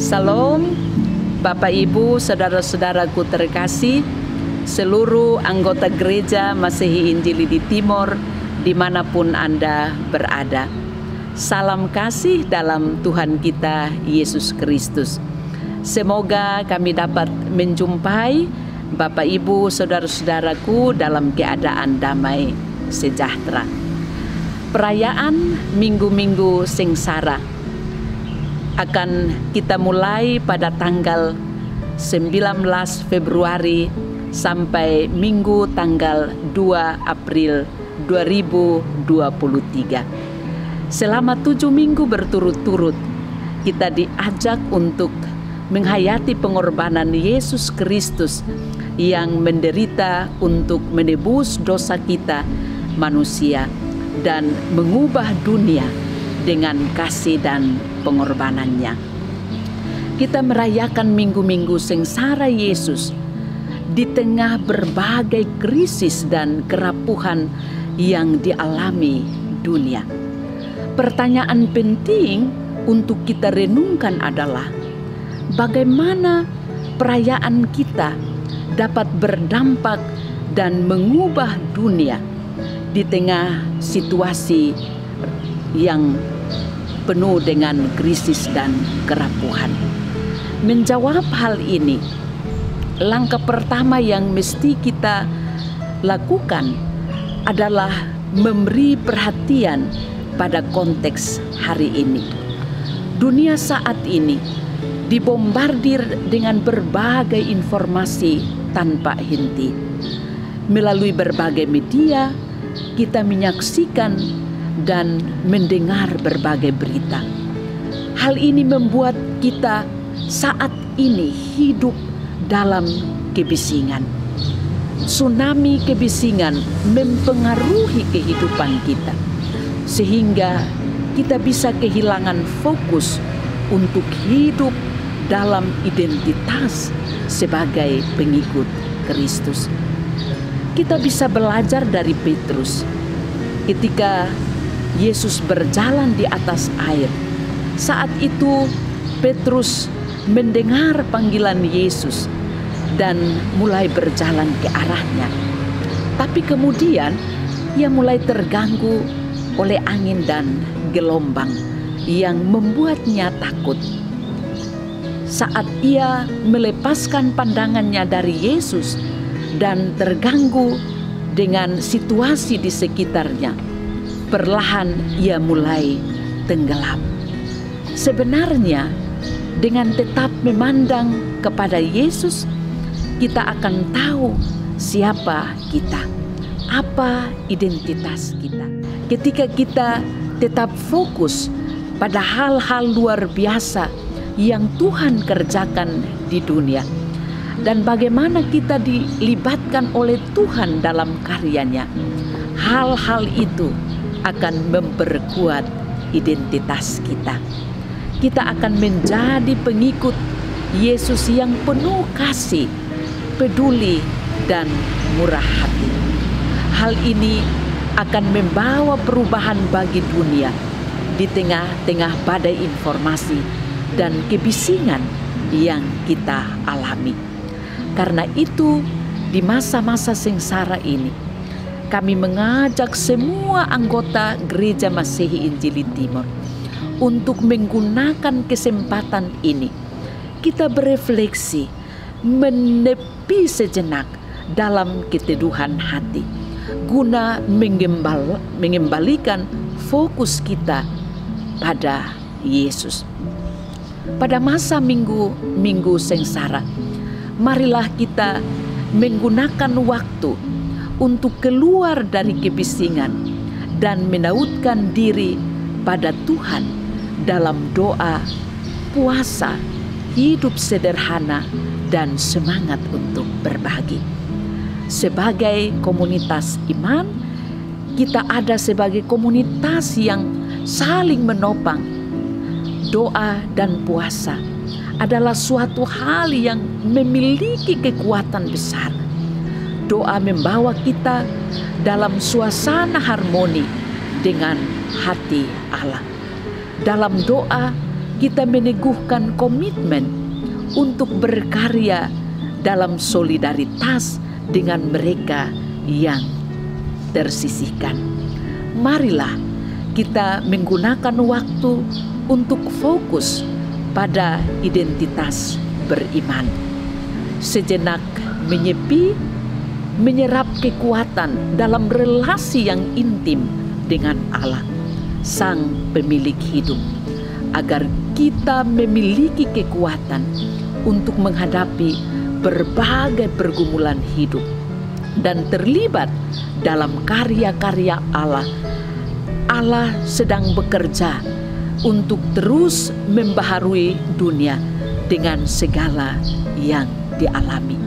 Salam, Bapak Ibu, saudara-saudaraku terkasih, seluruh anggota gereja Masehi Injili di Timor, dimanapun Anda berada. Salam kasih dalam Tuhan kita Yesus Kristus. Semoga kami dapat menjumpai Bapak Ibu, saudara-saudaraku dalam keadaan damai sejahtera. Perayaan Minggu-Minggu Sengsara akan kita mulai pada tanggal 19 Februari sampai Minggu tanggal 2 April 2023. Selama 7 minggu berturut-turut kita diajak untuk menghayati pengorbanan Yesus Kristus yang menderita untuk menebus dosa kita manusia dan mengubah dunia dengan kasih dan pengorbanannya. Kita merayakan Minggu-Minggu Sengsara Yesus di tengah berbagai krisis dan kerapuhan yang dialami dunia. Pertanyaan penting untuk kita renungkan adalah bagaimana perayaan kita dapat berdampak dan mengubah dunia di tengah situasi yang penuh dengan krisis dan kerapuhan. Menjawab hal ini, langkah pertama yang mesti kita lakukan adalah memberi perhatian pada konteks hari ini. Dunia saat ini dibombardir dengan berbagai informasi tanpa henti. Melalui berbagai media, kita menyaksikan dan mendengar berbagai berita. Hal ini membuat kita saat ini hidup dalam kebisingan. Tsunami kebisingan mempengaruhi kehidupan kita, sehingga kita bisa kehilangan fokus untuk hidup dalam identitas sebagai pengikut Kristus. Kita bisa belajar dari Petrus ketika Yesus berjalan di atas air. Saat itu Petrus mendengar panggilan Yesus dan mulai berjalan ke arahnya. Tapi kemudian ia mulai terganggu oleh angin dan gelombang yang membuatnya takut. Saat ia melepaskan pandangannya dari Yesus dan terganggu dengan situasi di sekitarnya, perlahan ia mulai tenggelam. Sebenarnya dengan tetap memandang kepada Yesus, kita akan tahu siapa kita, apa identitas kita. Ketika kita tetap fokus pada hal-hal luar biasa yang Tuhan kerjakan di dunia, dan bagaimana kita dilibatkan oleh Tuhan dalam karyanya, hal-hal itu akan memperkuat identitas kita. Kita akan menjadi pengikut Yesus yang penuh kasih, peduli, dan murah hati. Hal ini akan membawa perubahan bagi dunia di tengah-tengah badai informasi dan kebisingan yang kita alami. Karena itu, di masa-masa sengsara ini, kami mengajak semua anggota Gereja Masehi Injili Timor untuk menggunakan kesempatan ini. Kita berefleksi, menepi sejenak dalam keteduhan hati, guna mengembalikan fokus kita pada Yesus. Pada masa Minggu Sengsara, marilah kita menggunakan waktu untuk keluar dari kebisingan dan menautkan diri pada Tuhan dalam doa, puasa, hidup sederhana, dan semangat untuk berbagi. Sebagai komunitas iman, kita ada sebagai komunitas yang saling menopang. Doa dan puasa adalah suatu hal yang memiliki kekuatan besar. Doa membawa kita dalam suasana harmoni dengan hati Allah. Dalam doa kita meneguhkan komitmen untuk berkarya dalam solidaritas dengan mereka yang tersisihkan. Marilah kita menggunakan waktu untuk fokus pada identitas beriman. Sejenak menyepi, menyerap kekuatan dalam relasi yang intim dengan Allah, Sang Pemilik hidup, agar kita memiliki kekuatan untuk menghadapi berbagai pergumulan hidup dan terlibat dalam karya-karya Allah. Allah sedang bekerja untuk terus membaharui dunia dengan segala yang dialami.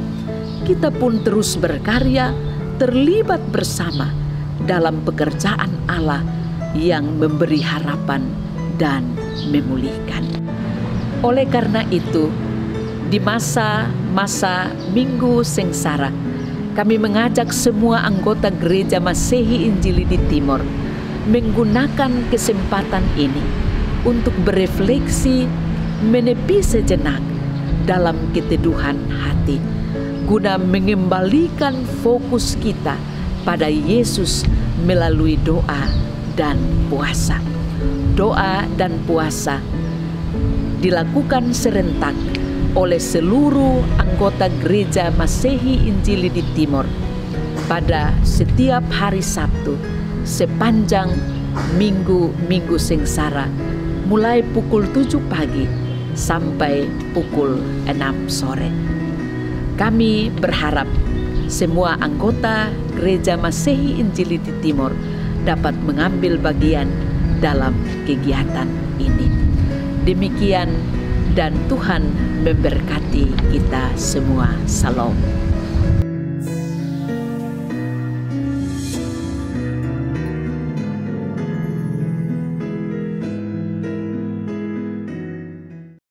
Kita pun terus berkarya, terlibat bersama dalam pekerjaan Allah yang memberi harapan dan memulihkan. Oleh karena itu, di masa-masa Minggu Sengsara, kami mengajak semua anggota Gereja Masehi Injili di Timor menggunakan kesempatan ini untuk berefleksi, menepi sejenak dalam keteduhan hati, guna mengembalikan fokus kita pada Yesus melalui doa dan puasa. Doa dan puasa dilakukan serentak oleh seluruh anggota Gereja Masehi Injili di Timor pada setiap hari Sabtu sepanjang Minggu Sengsara, mulai pukul 7 pagi sampai pukul 6 sore. Kami berharap semua anggota Gereja Masehi Injili di Timor dapat mengambil bagian dalam kegiatan ini. Demikian, dan Tuhan memberkati kita semua. Salam.